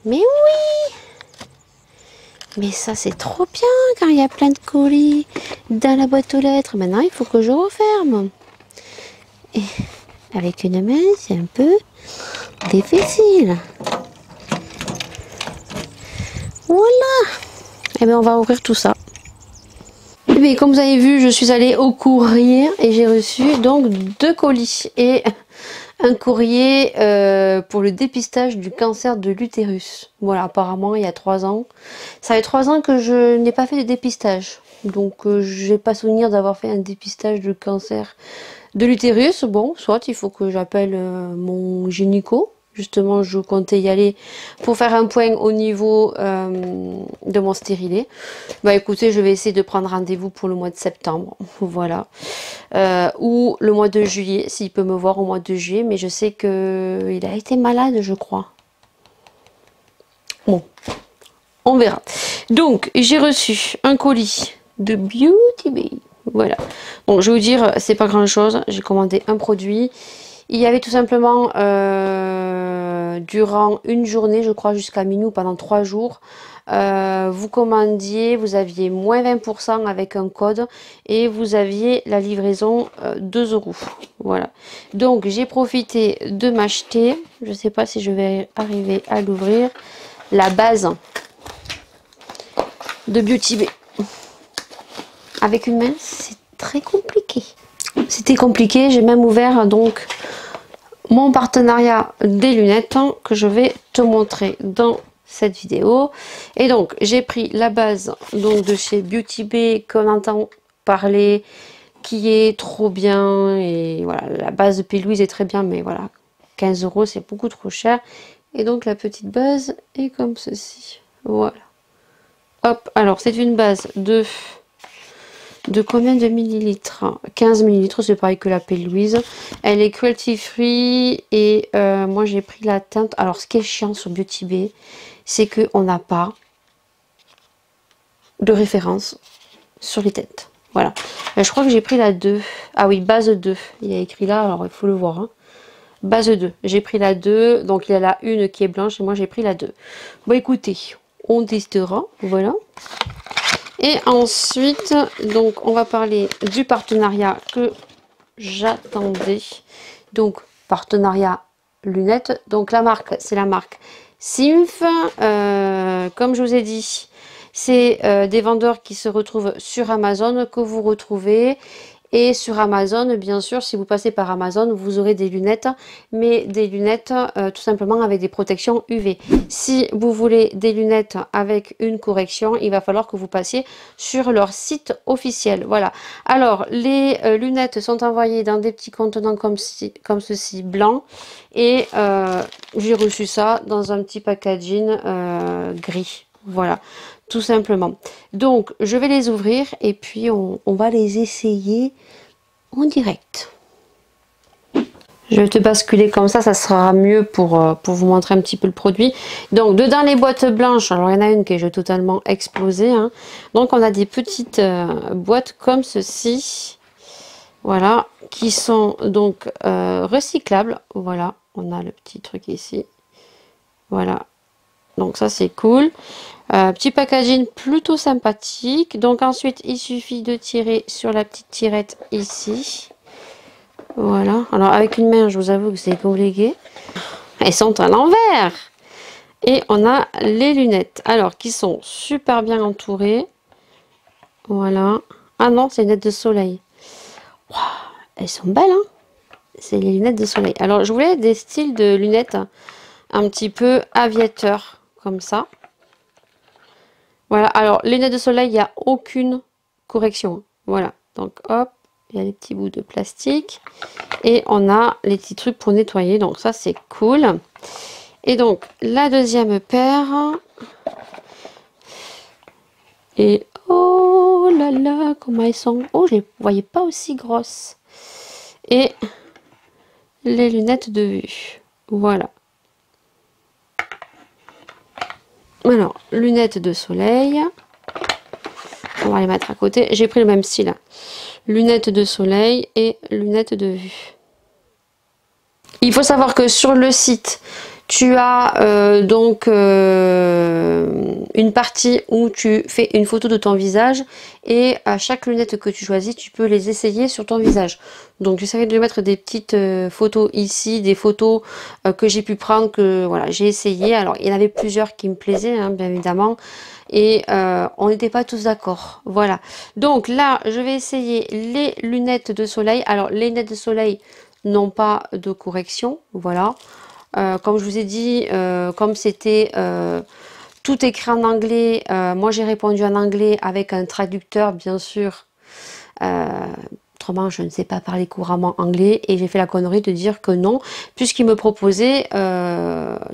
Mais oui! Mais ça c'est trop bien quand il y a plein de colis dans la boîte aux lettres. Maintenant il faut que je referme. Et avec une main c'est un peu difficile. Voilà! Et bien on va ouvrir tout ça. Et bien comme vous avez vu, je suis allée au courrier et j'ai reçu donc 2 colis et un courrier pour le dépistage du cancer de l'utérus. Voilà, apparemment il y a 3 ans. Ça fait 3 ans que je n'ai pas fait de dépistage. Donc je n'ai pas souvenir d'avoir fait un dépistage de cancer de l'utérus. Bon, soit il faut que j'appelle mon gynéco. Justement, je comptais y aller pour faire un point au niveau de mon stérilet. Bah écoutez, je vais essayer de prendre rendez-vous pour le mois de septembre. Voilà. Ou le mois de juillet, s'il peut me voir au mois de juillet. Mais je sais qu'il a été malade, je crois. Bon, on verra. Donc, j'ai reçu un colis de Beauty Bay. Voilà. Bon, je vais vous dire, c'est pas grand-chose. J'ai commandé un produit. Il y avait tout simplement, durant une journée, je crois jusqu'à minuit, pendant 3 jours, vous commandiez, vous aviez moins 20% avec un code et vous aviez la livraison 2 €. Voilà. Donc j'ai profité de m'acheter, je ne sais pas si je vais arriver à l'ouvrir, la base de Beauty Bay. Avec une main, c'est très compliqué. C'était compliqué, j'ai même ouvert donc mon partenariat des lunettes que je vais te montrer dans cette vidéo. Et donc j'ai pris la base donc de chez Beauty Bay qu'on entend parler, qui est trop bien. Et voilà, la base de P. Louise est très bien, mais voilà, 15 € c'est beaucoup trop cher. Et donc la petite base est comme ceci. Voilà. Hop, alors c'est une base de combien de millilitres? 15 millilitres, c'est pareil que la P. Louise. Elle est cruelty free et moi j'ai pris la teinte. Alors ce qui est chiant sur Beauty Bay, c'est qu'on n'a pas de référence sur les teintes. Voilà. Je crois que j'ai pris la 2. Ah oui, base 2. Il y a écrit là, alors il faut le voir. Hein. Base 2. J'ai pris la 2. Donc il y a la 1 qui est blanche et moi j'ai pris la 2. Bon écoutez, on testera. Voilà. Et ensuite, donc on va parler du partenariat que j'attendais. Donc partenariat lunettes. Donc la marque, c'est la marque Simf. Comme je vous ai dit, c'est des vendeurs qui se retrouvent sur Amazon, que vous retrouvez. Et sur Amazon, bien sûr, si vous passez par Amazon, vous aurez des lunettes, mais des lunettes tout simplement avec des protections UV. Si vous voulez des lunettes avec une correction, il va falloir que vous passiez sur leur site officiel. Voilà. Alors, les lunettes sont envoyées dans des petits contenants comme ceci, blanc. Et j'ai reçu ça dans un petit packaging gris. Voilà, tout simplement. Donc, je vais les ouvrir et puis on va les essayer en direct. Je vais te basculer comme ça sera mieux pour vous montrer un petit peu le produit. Donc, dedans les boîtes blanches, alors il y en a une qui est totalement explosée. Hein. Donc, on a des petites boîtes comme ceci. Voilà, qui sont donc recyclables. Voilà, on a le petit truc ici. Voilà, donc ça c'est cool. Petit packaging plutôt sympathique. Donc ensuite il suffit de tirer sur la petite tirette ici. Voilà. Alors avec une main, je vous avoue que c'est compliqué. Elles sont à l'envers. Et on a les lunettes. Alors qui sont super bien entourées. Voilà. Ah non, c'est les lunettes de soleil. Wow, elles sont belles, hein. C'est les lunettes de soleil. Alors je voulais des styles de lunettes un petit peu aviateur comme ça. Voilà, alors les lunettes de soleil, il n'y a aucune correction. Voilà, donc hop, il y a les petits bouts de plastique. Et on a les petits trucs pour nettoyer, donc ça c'est cool. Et donc la deuxième paire. Et oh là là, comment elles sont. Oh, je ne les voyais pas aussi grosses. Et les lunettes de vue. Voilà. Alors, lunettes de soleil. On va les mettre à côté. J'ai pris le même style. Hein. Lunettes de soleil et lunettes de vue. Il faut savoir que sur le site, tu as donc une partie où tu fais une photo de ton visage et à chaque lunette que tu choisis, tu peux les essayer sur ton visage. Donc j'essaierai de mettre des petites photos ici, des photos que j'ai pu prendre, que voilà, j'ai essayé. Alors il y en avait plusieurs qui me plaisaient, hein, bien évidemment, et on n'était pas tous d'accord. Voilà. Donc là, je vais essayer les lunettes de soleil. Alors les lunettes de soleil n'ont pas de correction, voilà. Comme je vous ai dit, comme c'était tout écrit en anglais, moi j'ai répondu en anglais avec un traducteur bien sûr. Autrement, je ne sais pas parler couramment anglais et j'ai fait la connerie de dire que non, puisqu'il me proposait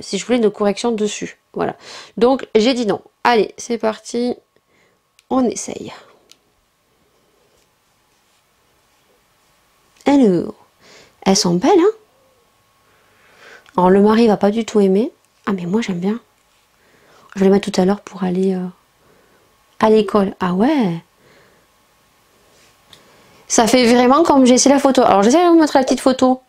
si je voulais une correction dessus. Voilà. Donc j'ai dit non. Allez, c'est parti, on essaye. Alors, elles sont belles, hein? Alors le mari va pas du tout aimer. Ah mais moi j'aime bien. Je vais les mettre tout à l'heure pour aller à l'école. Ah ouais. Ça fait vraiment comme j'ai essayé la photo. Alors j'essaie de vous montrer la petite photo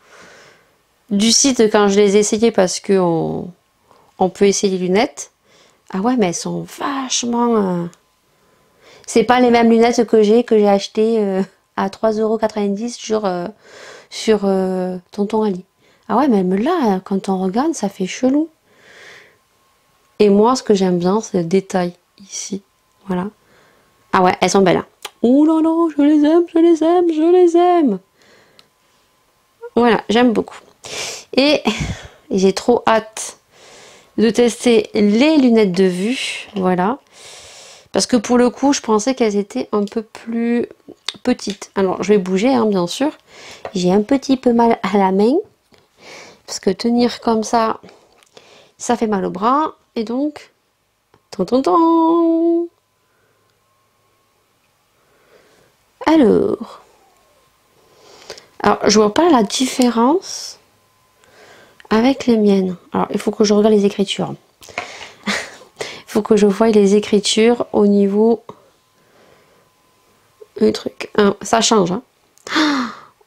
du site quand je les ai essayées parce que on peut essayer les lunettes. Ah ouais mais elles sont vachement... C'est pas les mêmes lunettes que j'ai achetées à 3,90 € sur Tonton Ali. Ah ouais, même là, quand on regarde, ça fait chelou. Et moi, ce que j'aime bien, c'est le détail ici. Voilà. Ah ouais, elles sont belles. Hein. Ouh là là, je les aime, je les aime, je les aime. Voilà, j'aime beaucoup. Et j'ai trop hâte de tester les lunettes de vue. Voilà. Parce que pour le coup, je pensais qu'elles étaient un peu plus petites. Alors, je vais bouger, hein, bien sûr. J'ai un petit peu mal à la main. Parce que tenir comme ça, ça fait mal au bras. Et donc, tant. Alors, je vois pas la différence avec les miennes. Alors, il faut que je regarde les écritures. Il faut que je voie les écritures au niveau du truc. Ça change. Hein.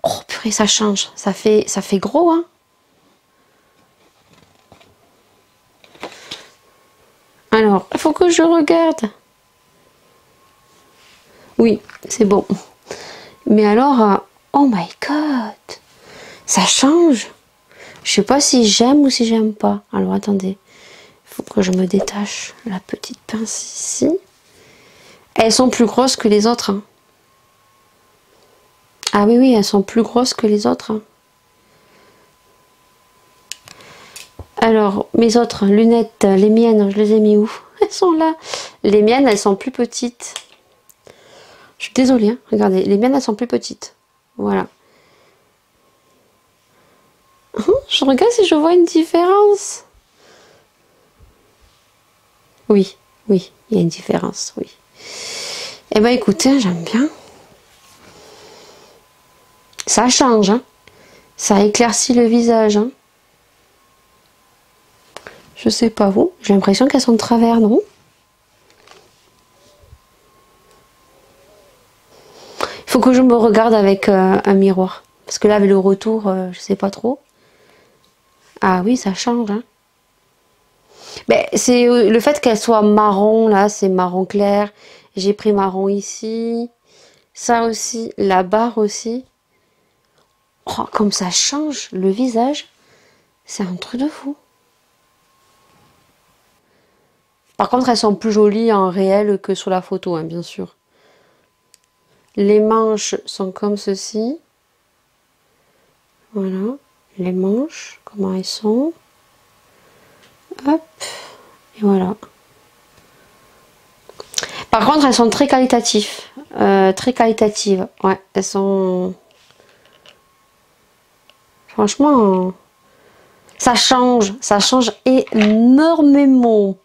Oh purée, ça change. Ça fait gros, hein. Alors, il faut que je regarde. Oui, c'est bon. Mais alors, oh my god, ça change. Je sais pas si j'aime ou si j'aime pas. Alors, attendez. Il faut que je me détache la petite pince ici. Elles sont plus grosses que les autres. Hein. Ah oui, oui, elles sont plus grosses que les autres. Hein. Alors, mes autres lunettes, les miennes, je les ai mis où? Elles sont là. Les miennes, elles sont plus petites. Je suis désolée, hein. Regardez, les miennes, elles sont plus petites. Voilà. Je regarde si je vois une différence. Oui, oui, il y a une différence, oui. Eh ben écoutez, j'aime bien. Ça change, hein. Ça éclaircit le visage, hein. Je sais pas vous, j'ai l'impression qu'elles sont de travers, non? Il faut que je me regarde avec un miroir. Parce que là, avec le retour, je sais pas trop. Ah oui, ça change, hein. Mais c'est le fait qu'elle soit marron, là, c'est marron clair. J'ai pris marron ici. Ça aussi, la barre aussi. Oh, comme ça change le visage. C'est un truc de fou. Par contre, elles sont plus jolies en réel que sur la photo, hein, bien sûr. Les manches sont comme ceci. Voilà. Les manches, comment elles sont. Hop. Et voilà. Par contre, elles sont très qualitatives. Très qualitatives. Ouais, elles sont... Franchement, ça change énormément.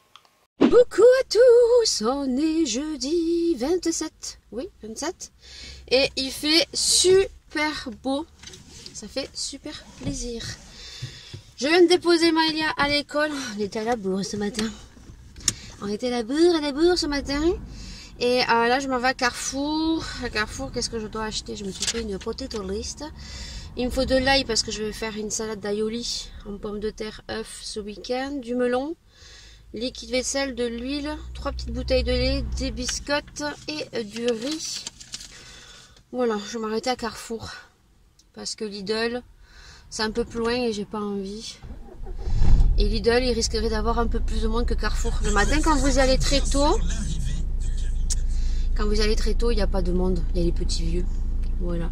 Coucou à tous, on est jeudi 27, oui 27, et il fait super beau, ça fait super plaisir. Je viens de déposer Maëlia à l'école, on était à la bourre ce matin, ce matin, Et là, je m'en vais à Carrefour. À Carrefour, qu'est-ce que je dois acheter? Je me suis fait une potato list. Il me faut de l'ail parce que je vais faire une salade d'aïoli en pommes de terre, œufs ce week-end. Du melon, liquide vaisselle, de l'huile, 3 petites bouteilles de lait, des biscottes et du riz. Voilà, je vais m'arrêter à Carrefour. Parce que Lidl, c'est un peu plus loin et j'ai pas envie. Et Lidl, il risquerait d'avoir un peu plus de monde que Carrefour. Le matin, quand vous y allez très tôt, il n'y a pas de monde. Il y a les petits vieux. Voilà.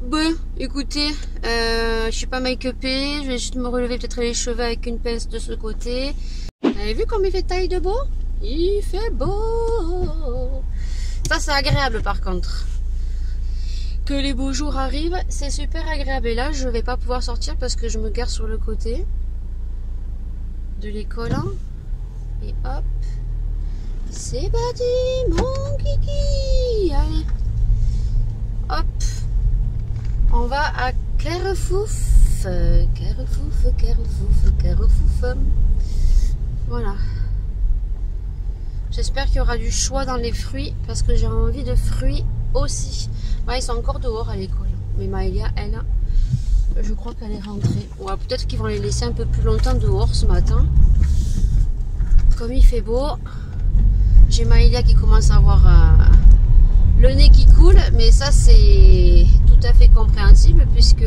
Bon, écoutez, je suis pas make-upée. Je vais juste me relever peut-être les cheveux avec une pince de ce côté. Vous avez vu comme il fait taille de beau? Il fait beau. Ça, c'est agréable par contre. Que les beaux jours arrivent, c'est super agréable. Et là, je vais pas pouvoir sortir parce que je me gare sur le côté de l'école. Et hop, c'est parti, mon kiki. Allez, hop, on va à Carrefouf. Carrefouf. Voilà. J'espère qu'il y aura du choix dans les fruits parce que j'ai envie de fruits aussi. Ouais, ils sont encore dehors à l'école. Mais Maëlia, elle, je crois qu'elle est rentrée. Ouais, peut-être qu'ils vont les laisser un peu plus longtemps dehors ce matin. Comme il fait beau. J'ai Maëlia qui commence à avoir le nez qui coule. Mais ça, c'est tout à fait compréhensible puisque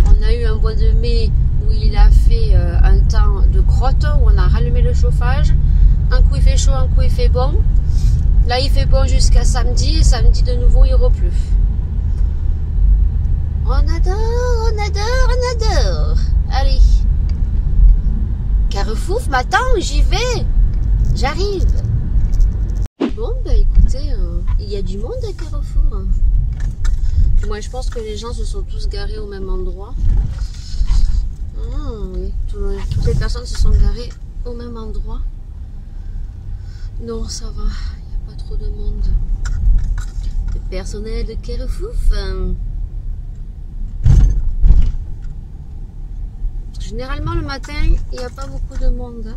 on a eu un mois de mai où il a fait un temps de crotte, où on a rallumé le chauffage. Un coup il fait chaud, un coup il fait bon. Là il fait bon jusqu'à samedi. Et samedi de nouveau il repleut. On adore. Allez. Carrefour, m'attends, j'y vais. J'arrive. Bon, bah écoutez, il y a du monde à Carrefour. Moi, je pense que les gens se sont tous garés au même endroit. Ah, oui, toutes les personnes se sont garées au même endroit. Non, ça va. Il n'y a pas trop de monde. Le personnel de Carrefour. Généralement, le matin, il n'y a pas beaucoup de monde.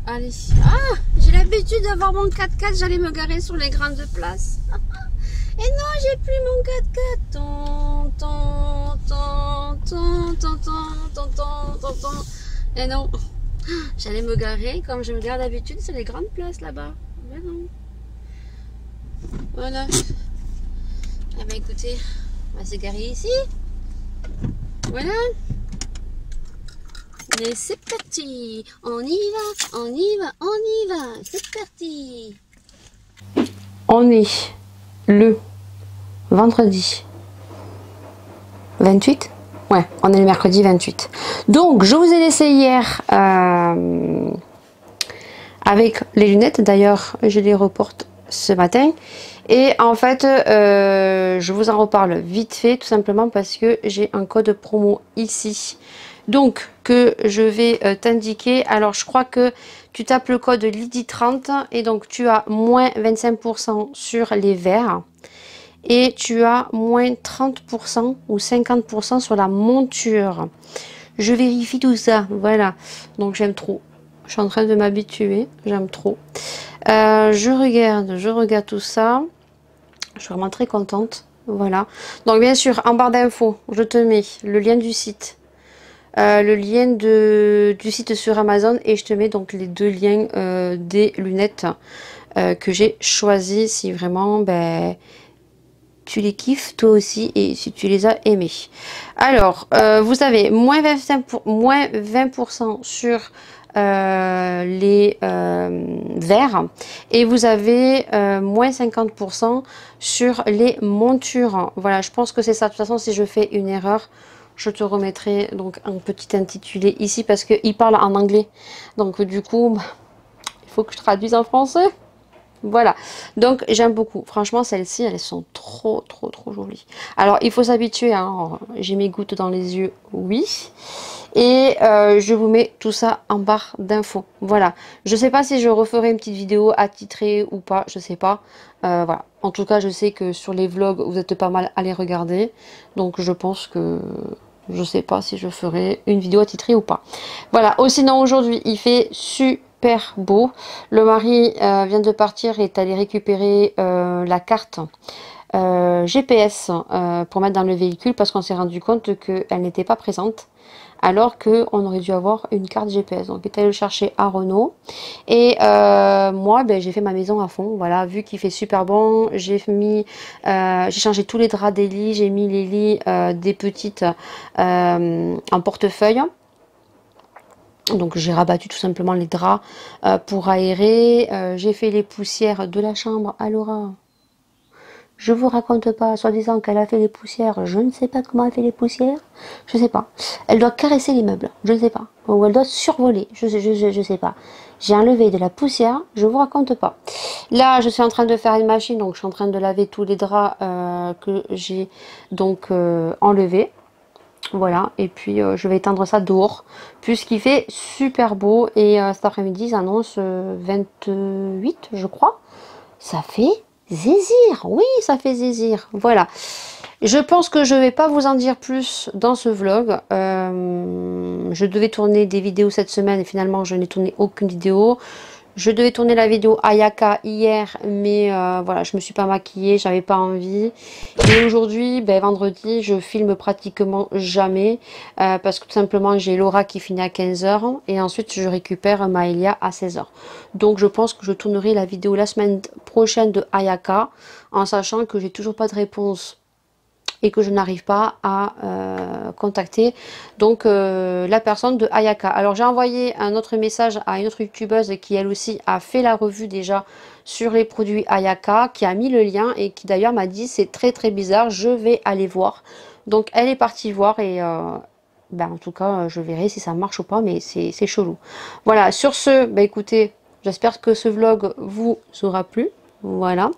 Allez. Ah, j'ai l'habitude d'avoir mon 4x4. J'allais me garer sur les grandes places. Et non, j'ai plus mon 4x4. Et non. J'allais me garer comme je me gare d'habitude. C'est les grandes places là-bas. Mais non. Voilà. Ah bah écoutez, on va se garer ici. Voilà. Et c'est parti. On y va. C'est parti. On est le vendredi 28. Ouais, on est le mercredi 28. Donc, je vous ai laissé hier avec les lunettes. D'ailleurs, je les reporte ce matin. Et en fait, je vous en reparle vite fait, tout simplement parce que j'ai un code promo ici. Donc, que je vais t'indiquer. Alors, je crois que tu tapes le code Lydie30 et donc tu as moins 25% sur les verres. Et tu as moins 30% ou 50% sur la monture. Je vérifie tout ça. Voilà. Donc j'aime trop. Je suis en train de m'habituer. J'aime trop. Je regarde tout ça. Je suis vraiment très contente. Voilà. Donc bien sûr, en barre d'infos, je te mets le lien du site. Le lien du site sur Amazon. Et je te mets donc les deux liens des lunettes que j'ai choisies. Si vraiment... tu les kiffes toi aussi et si tu les as aimés. Alors, vous avez moins 20% sur les verres et vous avez moins 50% sur les montures. Voilà, je pense que c'est ça. De toute façon, si je fais une erreur, je te remettrai donc un petit intitulé ici parce qu'il parle en anglais. Donc du coup, il faut que je traduise en français. Voilà, donc j'aime beaucoup. Franchement, celles-ci, elles sont trop jolies. Alors, il faut s'habituer, hein. J'ai mes gouttes dans les yeux, oui. Et je vous mets tout ça en barre d'infos. Voilà, je sais pas si je referai une petite vidéo attitrée ou pas, je sais pas. Voilà, en tout cas, je sais que sur les vlogs, vous êtes pas mal à les regarder. Donc, je pense que... je sais pas si je ferai une vidéo attitrée ou pas. Voilà, sinon aujourd'hui, il fait super super beau. Le mari vient de partir et est allé récupérer la carte GPS pour mettre dans le véhicule parce qu'on s'est rendu compte qu'elle n'était pas présente. Alors qu'on aurait dû avoir une carte GPS. Donc, il est allé le chercher à Renault. Et moi, ben, j'ai fait ma maison à fond. Voilà, vu qu'il fait super bon, j'ai changé tous les draps des lits. J'ai mis les lits des petites en portefeuille. Donc, j'ai rabattu tout simplement les draps pour aérer. J'ai fait les poussières de la chambre à Laura. Je vous raconte pas, soi-disant qu'elle a fait les poussières, je ne sais pas comment elle fait les poussières, je sais pas. Elle doit caresser les meubles, je ne sais pas. Ou elle doit survoler, je sais pas. J'ai enlevé de la poussière, je vous raconte pas. Là, je suis en train de faire une machine, donc je suis en train de laver tous les draps que j'ai donc enlevés. Voilà, et puis je vais étendre ça dehors, puisqu'il fait super beau. Et cet après-midi, ils annoncent 28, je crois. Ça fait zizir, oui, ça fait zizir. Voilà. Je pense que je vais pas vous en dire plus dans ce vlog. Je devais tourner des vidéos cette semaine et finalement je n'ai tourné aucune vidéo. Je devais tourner la vidéo Ayaka hier, mais voilà, je me suis pas maquillée, j'avais pas envie. Et aujourd'hui, ben, vendredi, je filme pratiquement jamais parce que tout simplement j'ai Laura qui finit à 15 h et ensuite je récupère Maëlia à 16 h. Donc je pense que je tournerai la vidéo la semaine prochaine de Ayaka en sachant que j'ai toujours pas de réponse et que je n'arrive pas à contacter donc la personne de Ayaka. Alors j'ai envoyé un autre message à une autre youtubeuse qui elle aussi a fait la revue déjà sur les produits Ayaka, qui a mis le lien et qui d'ailleurs m'a dit c'est très très bizarre, je vais aller voir. Donc elle est partie voir et ben, en tout cas je verrai si ça marche ou pas, mais c'est chelou. Voilà, sur ce, ben, écoutez, j'espère que ce vlog vous aura plu. Voilà,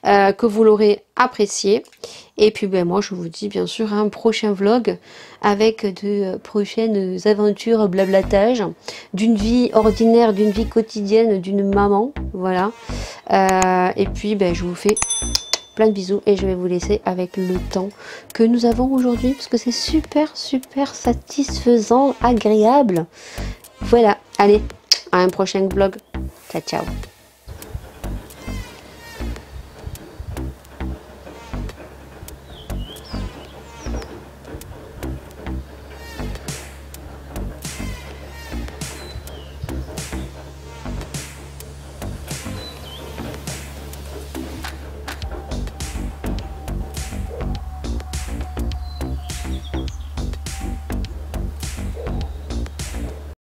que vous l'aurez apprécié. Et puis ben, moi je vous dis bien sûr un prochain vlog avec de prochaines aventures, blablatage, d'une vie ordinaire, d'une vie quotidienne, d'une maman. Voilà. Et puis ben, je vous fais plein de bisous et je vais vous laisser avec le temps que nous avons aujourd'hui parce que c'est super super satisfaisant, agréable. Voilà, allez, à un prochain vlog. Ciao ciao.